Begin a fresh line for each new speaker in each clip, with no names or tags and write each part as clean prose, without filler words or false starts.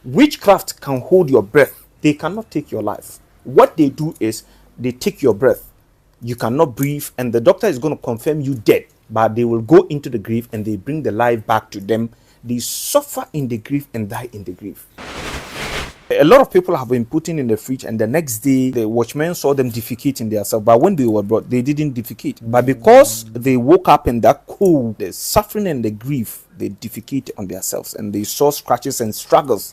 Witchcraft can hold your breath. They cannot take your life. What they do is they take your breath. You cannot breathe, and the doctor is going to confirm you dead. But they will go into the grave and they bring the life back to them. They suffer in the grave and die in the grave. A lot of people have been putting in the fridge, and the next day the watchmen saw them defecating themselves. But when they were brought, they didn't defecate. But because they woke up in that cold, the suffering and the grief, they defecated on themselves, and they saw scratches and struggles.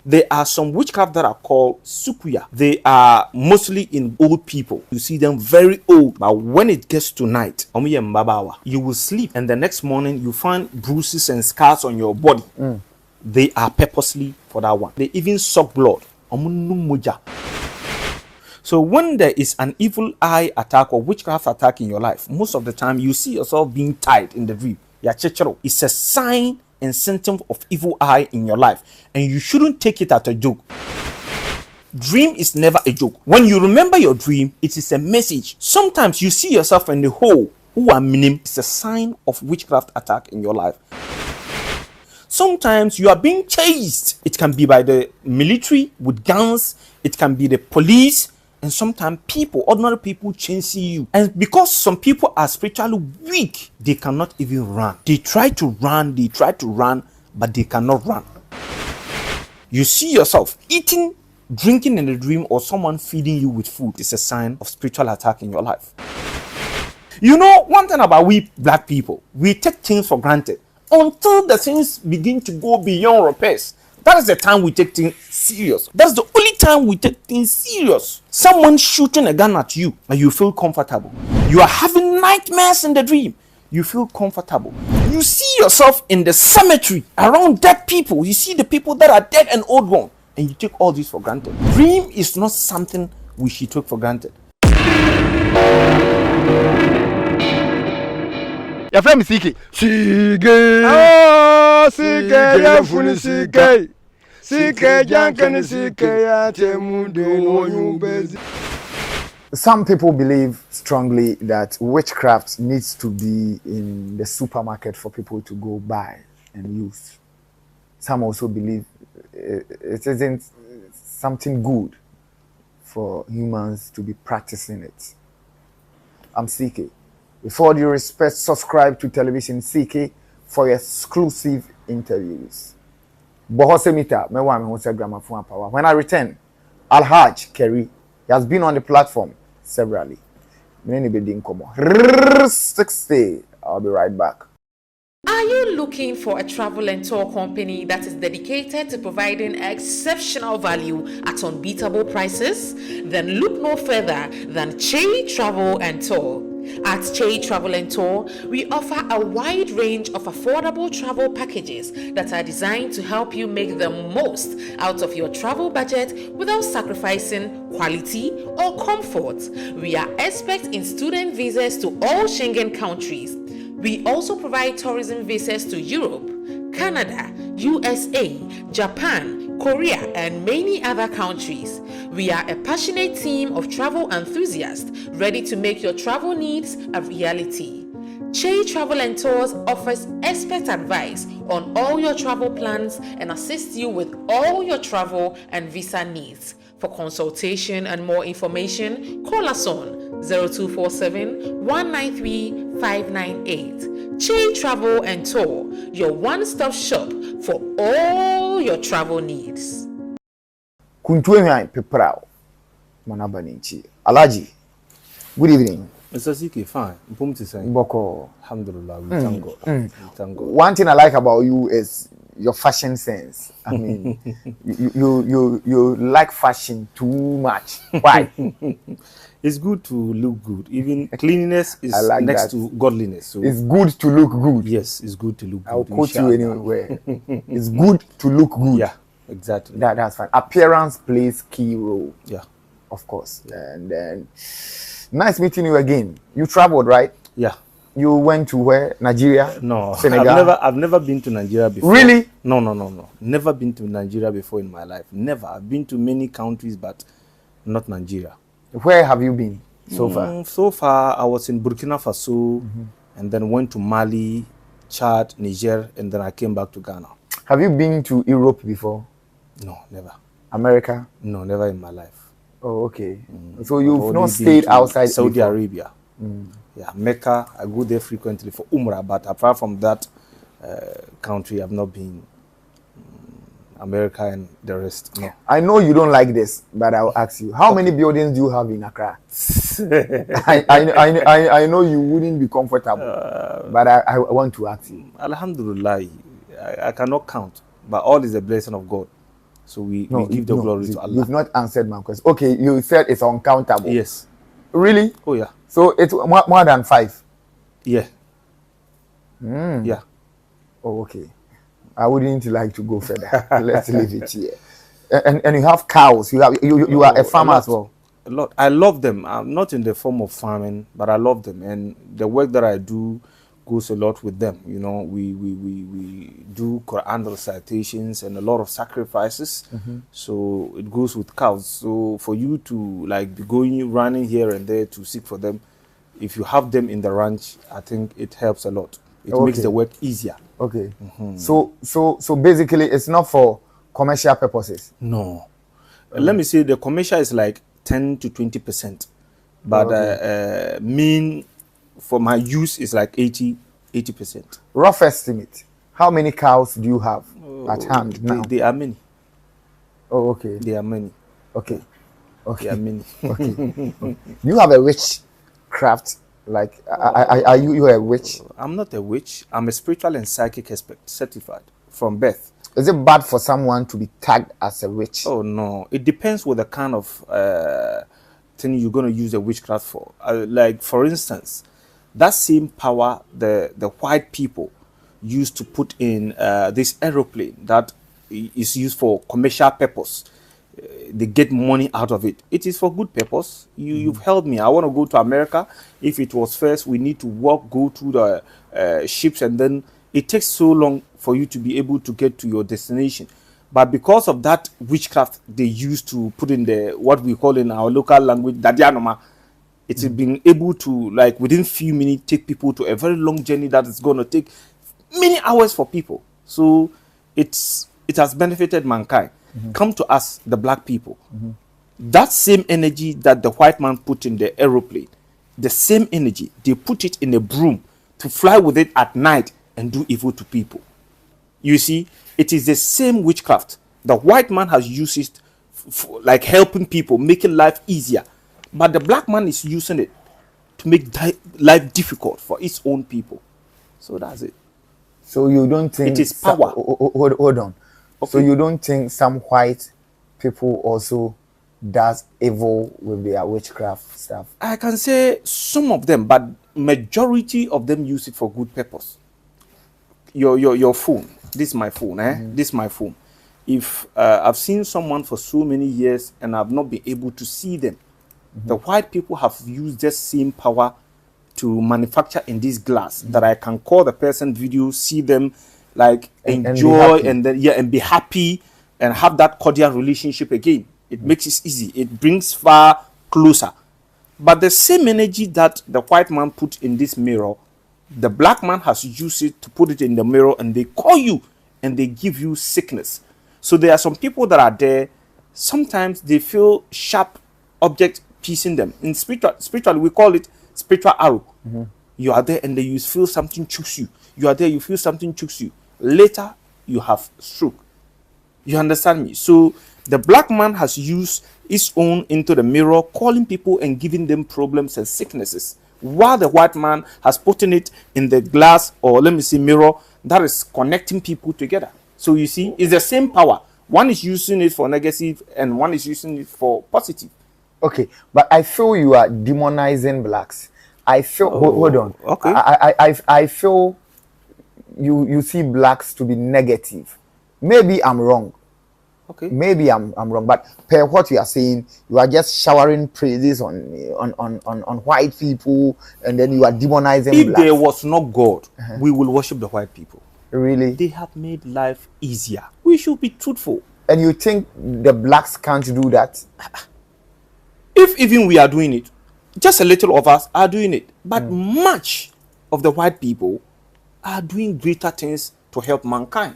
There are some witchcraft that are called sukuya. They are mostly in old people. You see them very old, but when it gets to night, you will sleep, and the next morning you find bruises and scars on your body. They are purposely for that one. They even suck blood. So when there is an evil eye attack or witchcraft attack in your life, most of the time you see yourself being tied in the dream. It's a sign and symptom of evil eye in your life, and you shouldn't take it as a joke. Dream is never a joke. When you remember your dream, it is a message. Sometimes you see yourself in the hole. It's a sign of witchcraft attack in your life. Sometimes you are being chased. It can be by the military with guns. It can be the police. And sometimes people, ordinary people, chasing you. And because some people are spiritually weak, they cannot even run. They try to run, but they cannot run. You see yourself eating, drinking in a dream, or someone feeding you with food. It's a sign of spiritual attack in your life. You know, one thing about we black people, we take things for granted until the things begin to go beyond repairs. That is the time we take things serious. That's the only time we take things serious. Someone shooting a gun at you and you feel comfortable. You are having nightmares in the dream. You feel comfortable. You see yourself in the cemetery around dead people. You see the people that are dead and old one, and you take all this for granted. Dream is not something we should take for granted.
Your friend is Sike. Sike. Oh, Sike. Ya funi Sike. Sike jankani Sike ya temundo nyubezi.
Some people believe strongly that witchcraft needs to be in the supermarket for people to go buy and use. Some also believe it isn't something good for humans to be practicing it. I'm CK. With all due respect, subscribe to Television CK for exclusive interviews. When I return, Alhaj Kerry has been on the platform severally. 60. I'll be right back.
Are you looking for a travel and tour company that is dedicated to providing exceptional value at unbeatable prices? Then look no further than Che Travel and Tour. At Che Travel and Tour, we offer a wide range of affordable travel packages that are designed to help you make the most out of your travel budget without sacrificing quality or comfort. We are experts in student visas to all Schengen countries. We also provide tourism visas to Europe, Canada, USA, Japan, Korea, and many other countries. We are a passionate team of travel enthusiasts ready to make your travel needs a reality. Che Travel and Tours offers expert advice on all your travel plans and assists you with all your travel and visa needs. For consultation and more information, call us on 0247 193 598. Che Travel and Tour, your one-stop shop for all your travel needs.
Kuntuengai Peprao Manabaninchi. Alaji, good evening.
Mr. CK, fine.
Boko.
Alhamdulillah, we thank God. We thank God.
One thing I like about you is your fashion sense. I mean, you like fashion too much. Why?
It's good to look good. Even cleanliness is like next to godliness. So
it's good to look good.
Yes, it's good to look good.
I'll quote you anywhere. It's good to look good.
Yeah, exactly.
That's fine. Appearance plays key role.
Yeah,
of course. And then, nice meeting you again. You traveled, right?
Yeah.
You went to where? Nigeria?
No,
Senegal?
I've never been to Nigeria before.
Really?
No. Never been to Nigeria before in my life. Never. I've been to many countries, but not Nigeria.
Where have you been so far?
So far, I was in Burkina Faso, and then went to Mali, Chad, Niger, and then I came back to Ghana.
Have you been to Europe before?
No, never.
America?
No, never in my life.
Oh, okay. So
I've
you've
only
not
been
stayed
to
outside
Saudi
before?
Arabia. Yeah, Mecca. I go there frequently for Umrah, but apart from that country, I've not been. America and the rest. No.
I know you don't like this, but I'll ask you: how many buildings do you have in Accra? I know you wouldn't be comfortable, but I want to ask you.
Alhamdulillah, I cannot count, but all is a blessing of God. So we give the glory to Allah.
You've not answered my question. Okay, you said it's uncountable.
Yes.
Really?
Oh yeah.
So it's more than 5.
Yeah. Yeah.
Oh, okay. I wouldn't like to go further. Let's leave it here. And you have cows. You are a farmer as well.
A lot. I love them. I'm not in the form of farming, but I love them, and the work that I do goes a lot with them. You know, we do Quran recitations and a lot of sacrifices. So it goes with cows. So for you to like be running here and there to seek for them, if you have them in the ranch, I think it helps a lot. It makes the work easier.
Okay. So basically, it's not for commercial purposes.
No. Let me say the commercial is like 10 to 20%, but mean for my use is like 80%.
Rough estimate. How many cows do you have at hand now?
They are many.
Oh, okay.
They are many.
Okay.
They are many.
Okay. You have a witchcraft. Like, are you a witch?
I'm not a witch. I'm a spiritual and psychic expert, certified from birth.
Is it bad for someone to be tagged as a witch?
Oh no, it depends what the kind of thing you're going to use a witchcraft for. Like for instance, that same power the white people used to put in this aeroplane that is used for commercial purpose. They get money out of it. It is for good purpose. You've helped me. I want to go to America. If it was first, we need to go through the ships, and then it takes so long for you to be able to get to your destination. But because of that witchcraft they used to put in the what we call in our local language dadianoma, it's been able to like within few minutes take people to a very long journey that is going to take many hours for people. So it has benefited mankind. Come to us, the black people. That same energy that the white man put in the aeroplane, the same energy, they put it in a broom to fly with it at night and do evil to people. You see, it is the same witchcraft. The white man has used it for, like helping people, making life easier. But the black man is using it to make life difficult for its own people. So that's it.
So you don't think
it is power?
Hold on. Okay. So you don't think some white people also does evil with their witchcraft stuff?
I can say some of them, but majority of them use it for good purpose. Your phone. This is my phone. This is my phone. If I've seen someone for so many years and I've not been able to see them, the white people have used this same power to manufacture in this glass that I can call the person video, see them, like enjoy and then and be happy and have that cordial relationship again. It makes it easy. It brings far closer. But the same energy that the white man put in this mirror, the black man has used it to put it in the mirror, and they call you and they give you sickness. So there are some people that are there, sometimes they feel sharp object piecing them. In spiritual we call it spiritual arrow. You are there and then you feel something chokes you. You are there, you feel something chokes you. Later, you have stroke. You understand me? So the black man has used his own into the mirror, calling people and giving them problems and sicknesses, while the white man has put in it in the glass, or let me say mirror, that is connecting people together. So you see, it's the same power. One is using it for negative and one is using it for positive.
Okay, but I feel you are demonizing blacks. I feel hold on.
Okay.
I feel you see blacks to be negative. Maybe I'm wrong.
Okay.
Maybe I'm wrong, but per what you are saying, you are just showering praises on white people, and then you are demonizing
if
blacks.
There was no God, we will worship the white people.
Really?
They have made life easier. We should be truthful.
And you think the blacks can't do that?
If even we are doing it, just a little of us are doing it, but much of the white people are doing greater things to help mankind.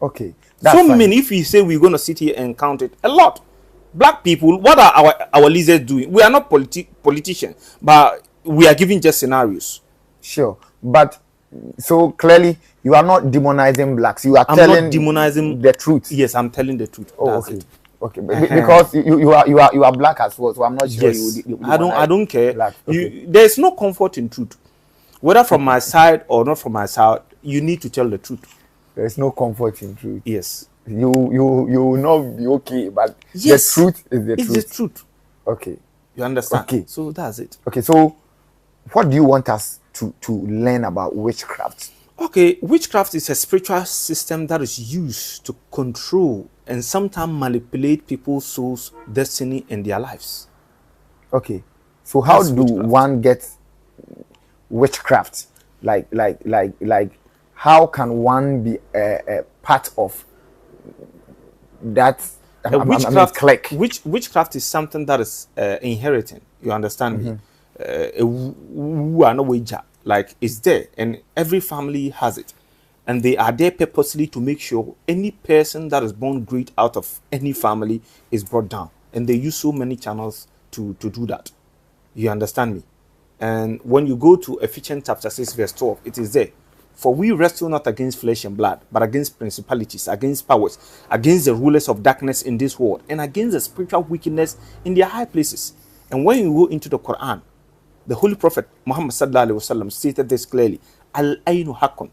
Okay. That's
So
fine.
many, if we say we're going to sit here and count it, a lot. Black people, what are our leaders doing? We are not politicians, but we are giving just scenarios.
Sure. But so clearly you are not demonizing blacks. You are
I'm
telling
not demonizing
the truth.
Yes, I'm telling the truth.
Oh,
That's
okay.
it.
Okay. Because you are black as well. So I'm not sure
Yes,
you
I don't care.
Black. Okay.
There's no comfort in truth, whether from my side or not from my side. You need to tell the truth.
There's no comfort in truth.
Yes.
You will not be okay, but
Yes.
the truth is the
It's
truth.
the truth.
Okay.
You understand?
Okay.
So that's it.
Okay. So what do you want us to learn about witchcraft?
Okay, witchcraft is a spiritual system that is used to control and sometimes manipulate people's souls, destiny, and their lives.
Okay. So how
That's
do
witchcraft.
one get witchcraft? Like how can one be a part of that?
Witchcraft is something that is inheriting. You understand me? Like it's there, and every family has it, and they are there purposely to make sure any person that is born great out of any family is brought down, and they use so many channels to do that. You understand me? And when you go to Ephesians chapter 6 verse 12, it is there. For we wrestle not against flesh and blood, but against principalities, against powers, against the rulers of darkness in this world, and against the spiritual wickedness in their high places. And when you go into the Quran, the Holy Prophet Muhammad sallallahu alaihi wasallam stated this clearly: Al-Ainu Hakun,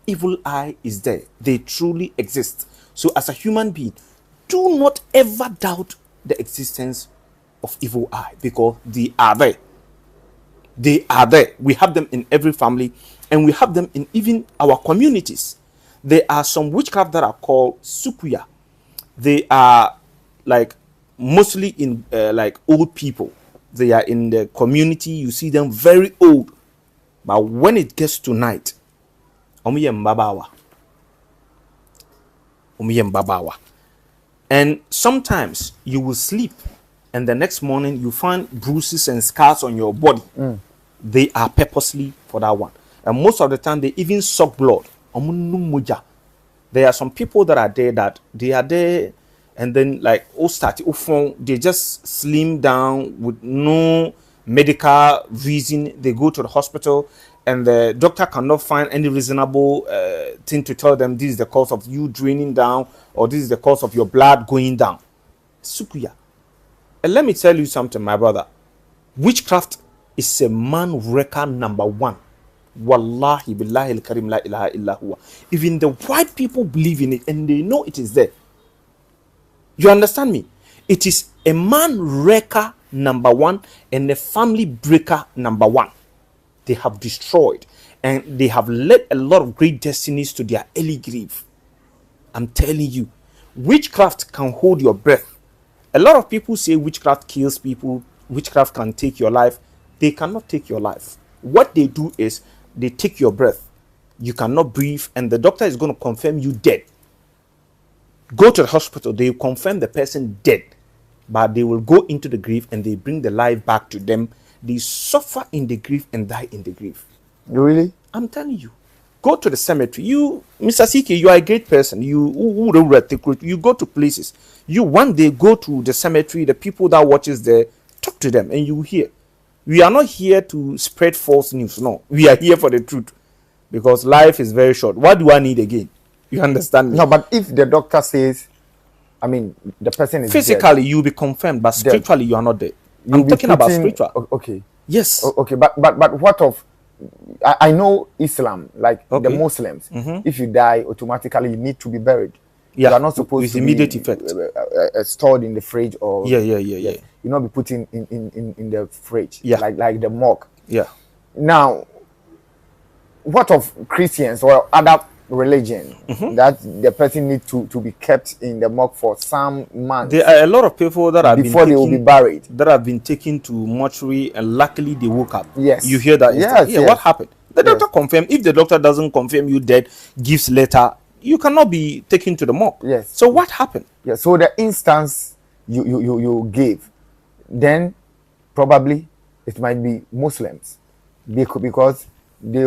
evil eye is there. They truly exist. So as a human being, do not ever doubt the existence of evil eye, because they are there. They are there. We have them in every family, and we have them in even our communities. There are some witchcraft that are called sukuya. They are like mostly in like old people. They are in the community. You see them very old, but when it gets to night, and sometimes you will sleep, and the next morning you find bruises and scars on your body. They are purposely for that one, and most of the time they even suck blood. There are some people that are there that they are there, and then like they just slim down with no medical reason. They go to the hospital, and the doctor cannot find any reasonable thing to tell them this is the cause of you draining down, or this is the cause of your blood going down. Sukuya. And let me tell you something, my brother. Witchcraft is a man wrecker number one. Wallahi billahi al-karim la ilaha illa huwa. Even the white people believe in it, and they know it is there. You understand me? It is a man wrecker number one and a family breaker number one. They have destroyed, and they have led a lot of great destinies to their early grave. I'm telling you, witchcraft can hold your breath. A lot of people say witchcraft kills people, witchcraft can take your life. They cannot take your life. What they do is they take your breath. You cannot breathe, and the doctor is going to confirm you dead. Go to the hospital, they confirm the person dead, but they will go into the grave and they bring the life back to them. They suffer in the grave and die in the grave.
Really?
I'm telling you. Go to the cemetery. You, Mr. CK, you are a great person. You go to places. You one day go to the cemetery, the people that watches there, talk to them, and you hear. We are not here to spread false news. No, we are here for the truth, because life is very short. What do I need again? You understand me?
No, but if the doctor says, I mean, the person is
physically
dead,
you'll be confirmed, but spiritually you are not there.
you'll
I'm
be
talking about
putting-
spiritual.
Okay.
Yes.
Okay, but what of? I know Islam, like the
Okay.
Muslims. If you die, automatically you need to be buried.
Yeah,
You are not supposed
with
to
immediate
be
effect.
stored in the fridge or
Yeah.
You not be put in the fridge.
Yeah.
like the morgue.
Yeah.
Now, what of Christians or other religion that the person needs to be kept in the morgue for some months
There are a lot of people that have
before they will be buried?
that have been taken to mortuary, and luckily they woke up.
Yes.
You hear that?
Yes,
Yeah.
yes.
What happened? The doctor confirmed. If the doctor doesn't confirm you dead, gives letter, you cannot be taken to the morgue.
Yes.
So what happened?
Yeah. So the instance you gave, then probably it might be Muslims because they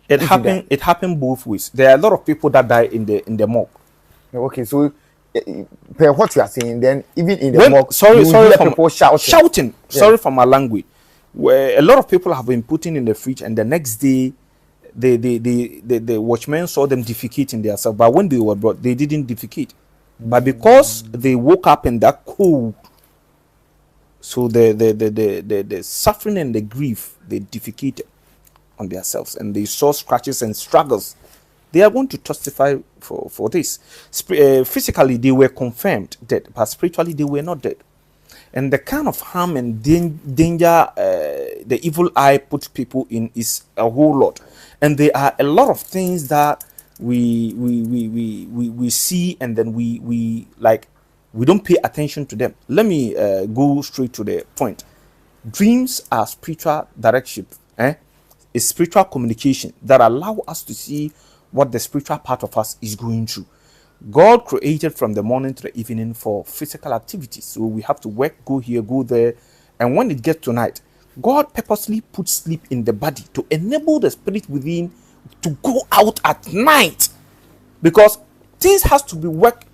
It happened both ways. There are a lot of people that die in the morgue.
Okay, so per what you are saying, then even in the mosque,
sorry
you hear
for
people shouting. Yeah.
Sorry for my language. Where a lot of people have been putting in the fridge, and the next day, the watchmen saw them defecating themselves. But when they were brought, they didn't defecate. But because they woke up in that cold, so the suffering and the grief, they defecated on themselves, and they saw scratches and struggles. They are going to testify for this. Physically, they were confirmed dead, but spiritually, they were not dead. And the kind of harm and danger the evil eye puts people in is a whole lot. And there are a lot of things that we see, and then we don't pay attention to them. Let me go straight to the point. Dreams are spiritual direction, a spiritual communication that allow us to see what the spiritual part of us is going through. God created from the morning to the evening for physical activities, so we have to work, go here, go there, and when it gets to night, God purposely puts sleep in the body to enable the spirit within to go out at night, because things has to be worked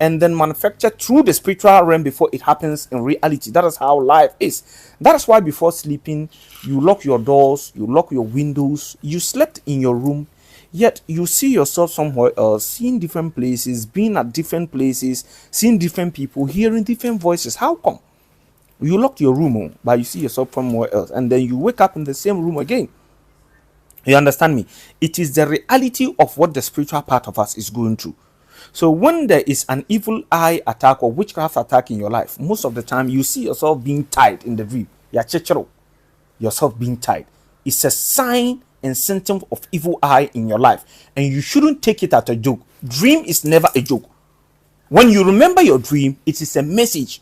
and then manufactured through the spiritual realm before it happens in reality. That is how life is. That is why before sleeping, you lock your doors, you lock your windows, you slept in your room, yet you see yourself somewhere else, seeing different places, being at different places, seeing different people, hearing different voices. How come? You lock your room, but you see yourself somewhere else, and then you wake up in the same room again. You understand me? It is the reality of what the spiritual part of us is going through. So when there is an evil eye attack or witchcraft attack in your life, most of the time you see yourself being tied in the dream. Yourself being tied. It's a sign and symptom of evil eye in your life, and you shouldn't take it as a joke. Dream is never a joke. When you remember your dream, it is a message.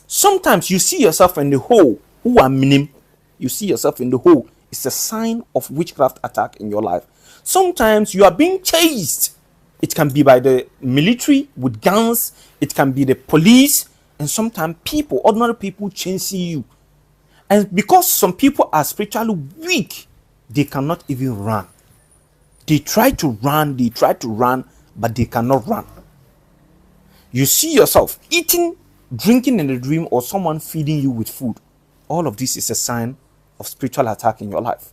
Sometimes you see yourself in the hole. Who are minim? You see yourself in the hole. It's a sign of witchcraft attack in your life. Sometimes you are being chased. It can be by the military with guns. It can be the police, and sometimes people, ordinary people, chasing you. And because some people are spiritually weak, they cannot even run. They try to run, but they cannot run. You see yourself eating, drinking in a dream, or someone feeding you with food. All of this is a sign of spiritual attack in your life.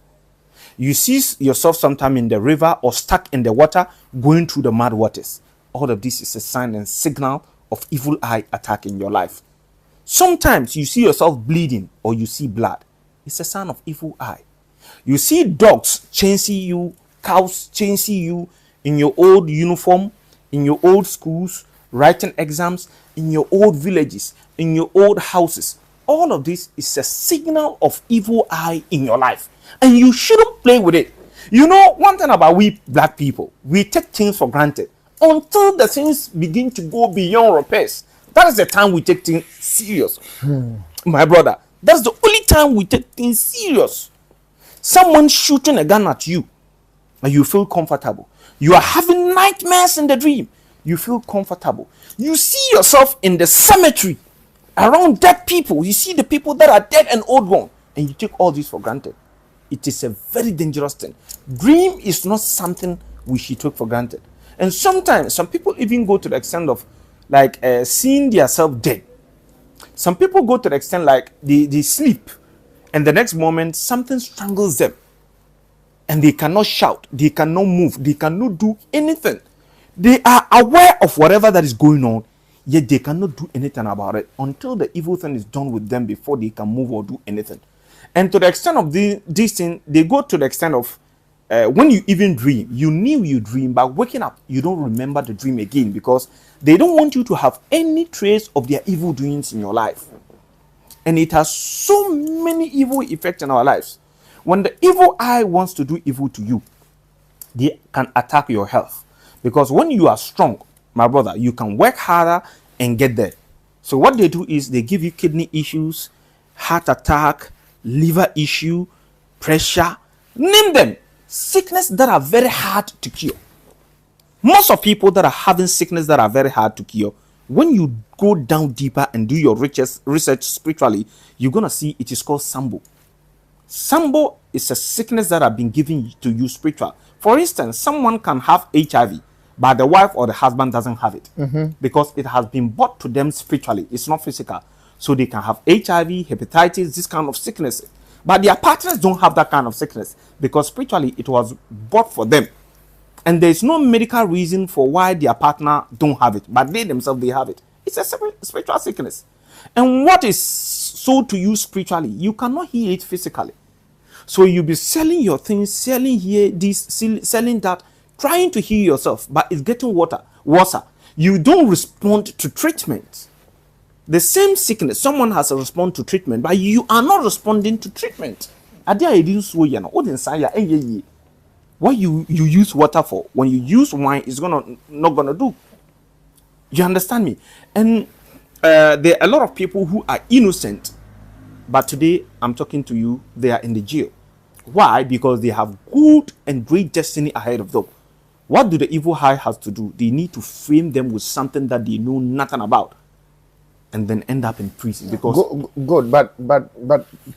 You see yourself sometime in the river or stuck in the water, going through the mud waters. All of this is a sign and signal of evil eye attack in your life. Sometimes you see yourself bleeding or you see blood. It's a sign of evil eye. You see dogs chasing you, cows chasing you in your old uniform, in your old schools, writing exams, in your old villages, in your old houses. All of this is a signal of evil eye in your life, and you shouldn't play with it. You know, one thing about we black people, we take things for granted until the things begin to go beyond repairs. That is the time we take things serious. My brother, that's the only time we take things serious. Someone shooting a gun at you, and you feel comfortable. You are having nightmares in the dream. You feel comfortable. You see yourself in the cemetery around dead people. You see the people that are dead and old gone, and you take all this for granted. It is a very dangerous thing. Dream is not something we should take for granted. And sometimes some people even go to the extent of seeing themselves dead. Some people go to the extent they sleep, and the next moment something strangles them, and they cannot shout, they cannot move, they cannot do anything. They are aware of whatever that is going on, yet they cannot do anything about it until the evil thing is done with them before they can move or do anything. And to the extent of this thing, they go to the extent of when you even dream, you knew you dream, but waking up, you don't remember the dream again, because they don't want you to have any trace of their evil doings in your life. And it has so many evil effects in our lives. When the evil eye wants to do evil to you, they can attack your health. Because when you are strong, my brother, you can work harder and get there. So what they do is they give you kidney issues, heart attack, liver issue, pressure, name them. Sickness that are very hard to cure. Most of people that are having sickness that are very hard to cure, when you go down deeper and do your research spiritually, you're going to see it is called Sambo. Sambo is a sickness that have been given to you spiritual. For instance, someone can have HIV, but the wife or the husband doesn't have it because it has been brought to them spiritually. It's not physical. So they can have HIV, hepatitis, this kind of sickness. But their partners don't have that kind of sickness because spiritually it was bought for them. And there is no medical reason for why their partner don't have it, but they themselves, they have it. It's a spiritual sickness. And what is so to you spiritually, you cannot heal it physically. So you'll be selling your things, selling here, this, selling that, trying to heal yourself, but it's getting worse. You don't respond to treatment. The same sickness, someone has to respond to treatment, but you are not responding to treatment. What you use water for, when you use wine, it's not gonna do. You understand me? And there are a lot of people who are innocent, but today I'm talking to you, they are in the jail. Why? Because they have good and great destiny ahead of them. What do the evil eye has to do? They need to frame them with something that they know nothing about, and then end up in prison. Because
good, but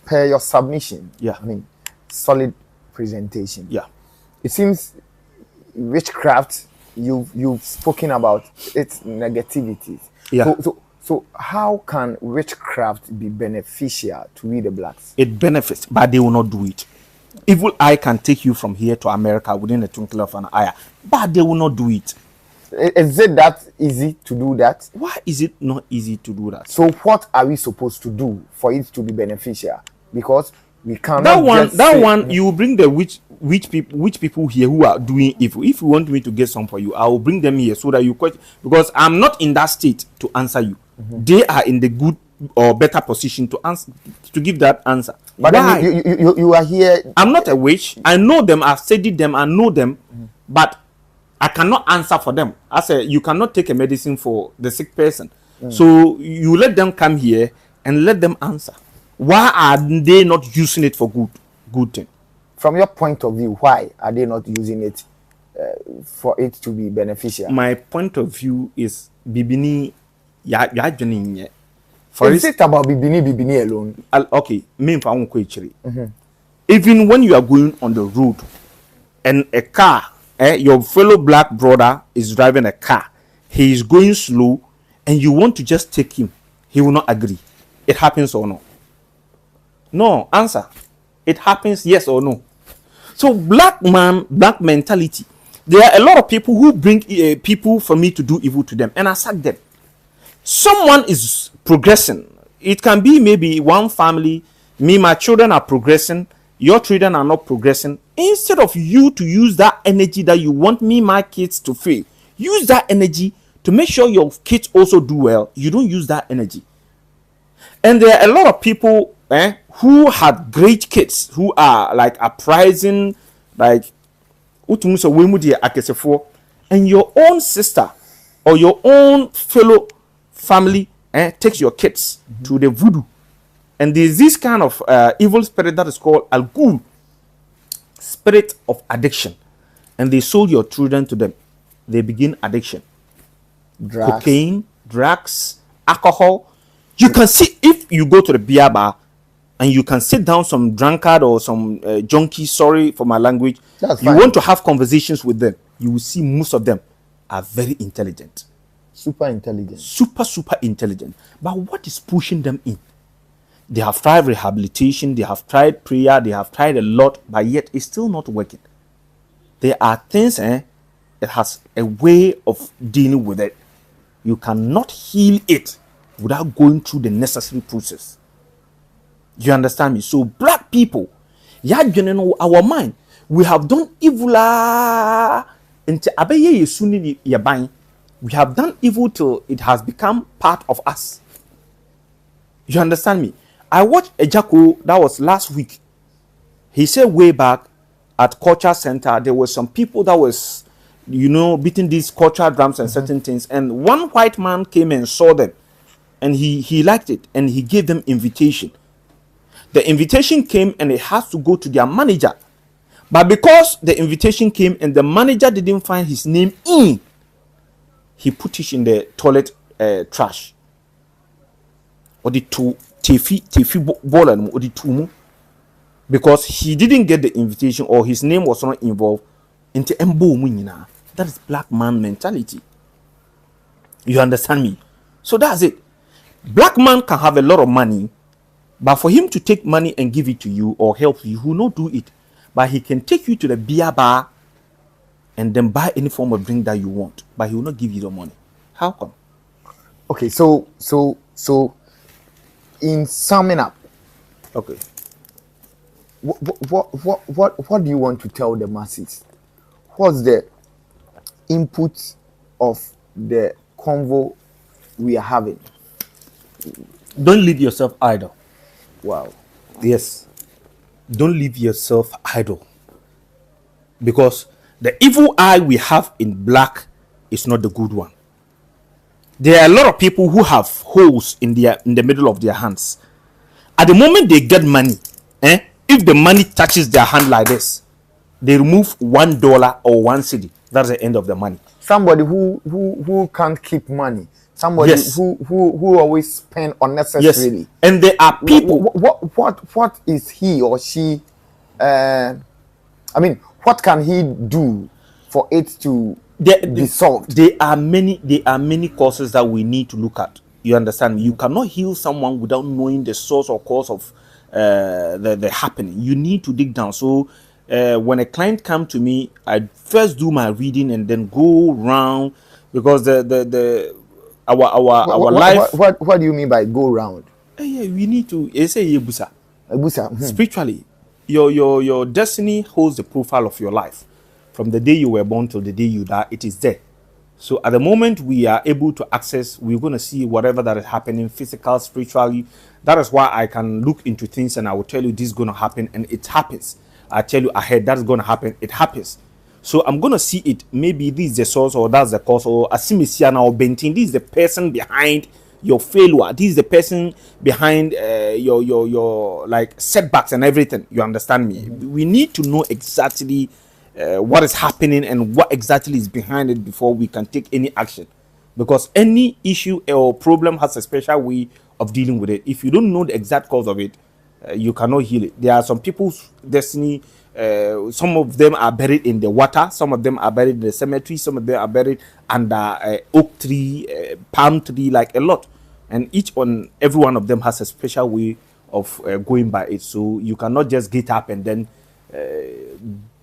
per your submission,
yeah,
I mean, solid presentation.
Yeah,
it seems witchcraft. You've spoken about its negativities.
Yeah.
So how can witchcraft be beneficial to we the blacks?
It benefits, but they will not do it. Evil eye can take you from here to America within a twinkle of an eye, but they will not do it.
Is it that easy to do that?
Why is it not easy to do that?
So what are we supposed to do for it to be beneficial? Because we cannot.
That one, you will bring the witch people here who are doing evil. If you want me to get some for you, I will bring them here so that you question. Because I'm not in that state to answer you. They are in the good or better position to answer, to give that answer.
But
why?
You are here.
I'm not a witch. I know them. I've studied them. I know them, but I cannot answer for them. I say you cannot take a medicine for the sick person. So you let them come here and let them answer. Why are they not using it for good thing?
From your point of view, why are they not using it for it to be beneficial?
My point of view is bibini ya
Is it about bibini alone?
Okay, even when you are going on the road and a car, your fellow black brother is driving a car, he is going slow, and you want to just take him, he will not agree. It happens or no? No, answer. It happens, yes or no? So black mentality. There are a lot of people who bring people for me to do evil to them, and I sack them. Someone is progressing. It can be maybe one family. Me, my children are progressing. Your children are not progressing. Instead of you to use that energy that you want me, my kids to feel, use that energy to make sure your kids also do well. You don't use that energy. And there are a lot of people who had great kids who are like uprising, like and your own sister or your own fellow family takes your kids to the voodoo, and there's this kind of evil spirit that is called al-ghul, spirit of addiction, and they sold your children to them. They begin addiction, cocaine, drugs, alcohol. You can see, if you go to the beer bar and you can sit down some drunkard or some junkie, sorry for my language, you want to have conversations with them, you will see most of them are very intelligent.
Super intelligent.
Super intelligent. But what is pushing them in? They have tried rehabilitation, they have tried prayer, they have tried a lot, but yet it's still not working. There are things, it has a way of dealing with it. You cannot heal it without going through the necessary process. You understand me? So black people, our mind, we have done evil. We have done evil till it has become part of us. You understand me? I watched a Jacko that was last week. He said way back at Culture Center, there were some people that was, beating these culture drums and certain things. And one white man came and saw them. And he liked it. And he gave them invitation. The invitation came and it has to go to their manager. But because the invitation came and the manager didn't find his name in, he put it in the toilet trash. Or the tefi ball or the tumu, because he didn't get the invitation or his name was not involved into embo munina. That is black man mentality. You understand me? So that's it. Black man can have a lot of money, but for him to take money and give it to you or help you, he will not do it. But he can take you to the beer bar and then buy any form of drink that you want, but he will not give you the money. How come?
Okay, so in summing up,
Okay.
What do you want to tell the masses? What's the input of the convo we are having?
Don't leave yourself idle.
Wow.
Yes. Don't leave yourself idle. Because the evil eye we have in black is not the good one. There are a lot of people who have holes in the middle of their hands. At the moment they get money, if the money touches their hand like this, they remove $1 or $1 cedi. That's the end of the money.
Somebody who can't keep money. Somebody
Yes.
who always spend unnecessarily.
Yes. And there are people.
What is he or she? I mean, what can he do for it to be solved?
There are many causes that we need to look at. You understand me? You cannot heal someone without knowing the source or cause of the happening. You need to dig down. So when a client come to me, I first do my reading and then go round, because our life.
What do you mean by go round?
Yeah, we need to.
Ebusa.
Spiritually, your destiny holds the profile of your life. From the day you were born till the day you die, it is there. So at the moment we are able to access, we're going to see whatever that is happening, physical, spiritually. That is why I can look into things and I will tell you this is going to happen, and it happens. I tell you ahead that's going to happen, it happens. So I'm going to see it. Maybe this is the source, or that's the cause, or Asimisiana or Bentin. This is the person behind your failure. This is the person behind your like setbacks and everything. You understand me? We need to know exactly what is happening and what exactly is behind it before we can take any action. Because any issue or problem has a special way of dealing with it. If you don't know the exact cause of it, you cannot heal it. There are some people's destiny. Some of them are buried in the water. Some of them are buried in the cemetery. Some of them are buried under oak tree, palm tree, like a lot. And every one of them has a special way of going by it. So you cannot just get up and then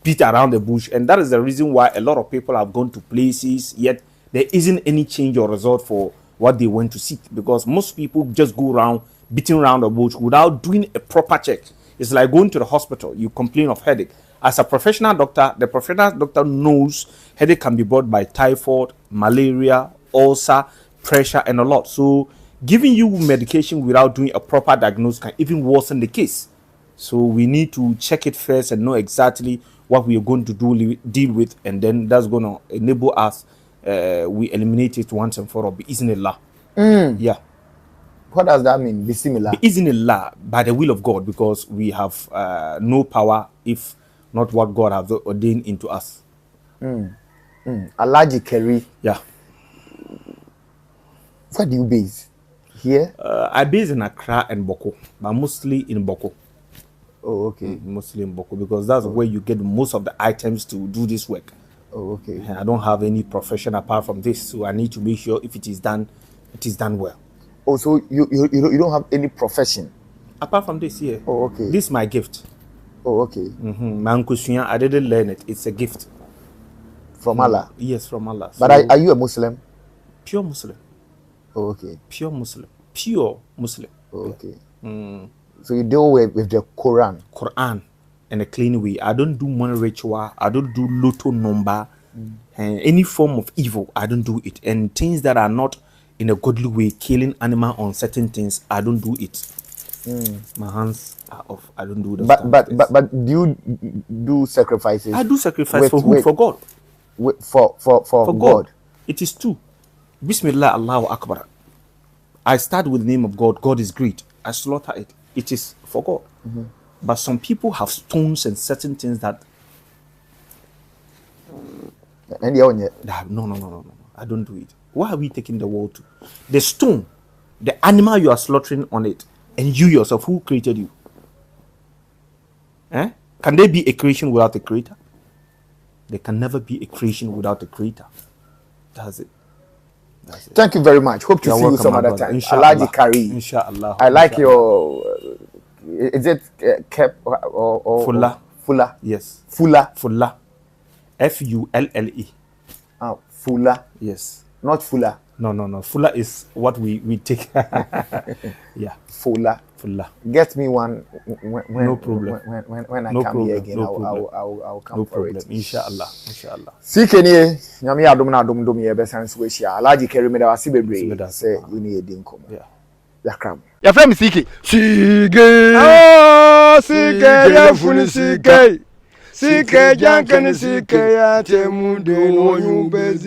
beat around the bush. And that is the reason why a lot of people have gone to places, yet there isn't any change or result for what they went to seek. Because most people just go around beating around the bush without doing a proper check. It's like going to the hospital. You complain of headache. As a professional doctor, the professional doctor knows headache can be brought by typhoid, malaria, ulcer, pressure, and a lot. So giving you medication without doing a proper diagnosis can even worsen the case. So we need to check it first and know exactly what we are going to deal with, and then that's going to enable us we eliminate it once and for all. Bi-iznillah. Yeah.
What does that mean? Bismillah.
Bi-iznillah, by the will of God, because we have no power if not what God has ordained into us.
Alaji Kerry.
Yeah.
Where do you base? Here?
I base in Accra and Boko, but mostly in Boko.
Oh, okay.
Mostly in Boko, because that's where you get most of the items to do this work.
Oh, okay.
And I don't have any profession apart from this, so I need to make sure if it is done well.
Oh, so you don't have any profession
apart from this here?
Oh, okay.
This is my gift.
Oh, okay.
My Uncle Sunya, I didn't learn it. It's a gift
from Allah.
Yes, from Allah.
But so, are you a Muslim?
Pure Muslim.
Oh, okay.
Pure Muslim. Pure Muslim.
Oh, okay. So you deal with the Quran
in a clean way. I don't do money ritual. I don't do lotto number. And any form of evil, I don't do it. And things that are not in a godly way, killing animal on certain things, I don't do it. My hands are off. I don't do that.
But do you do sacrifices?
I do sacrifice for who? For God.
For God.
It is true. Bismillah, Allahu Akbar. I start with the name of God. God is great. I slaughter it. It is for God. But some people have stones and certain things that. No. I don't do it. Why are we taking the world to? The stone, the animal you are slaughtering on it, and you yourself, who created you? Can there be a creation without a creator? There can never be a creation without a creator. That's it.
Thank you very much. Hope to see you some other time. Alaji Kari.
Inshallah.
I like your. Is it Kep or
Fulla?
Fulla.
Yes.
Fulla.
Fulla. Fulle.
Oh, Fulla.
Yes.
Not Fulla.
No. Fulla is what we take. Yeah.
Fulla.
Fulla.
Get me one when
No problem.
When I
No
come
problem.
here again,
No
I'll come
No
for
problem.
it.
Inshallah.
Sikeni nyame adom na adom dom ye besan so ehia Alaji Kari me da wase bebre say ini edin komo.
Yeah.
Yakram.
Your friend is Sike. Sige. Oh, Sike ya funi Sike. Sike jankan Sike ya temudo onyu bezi.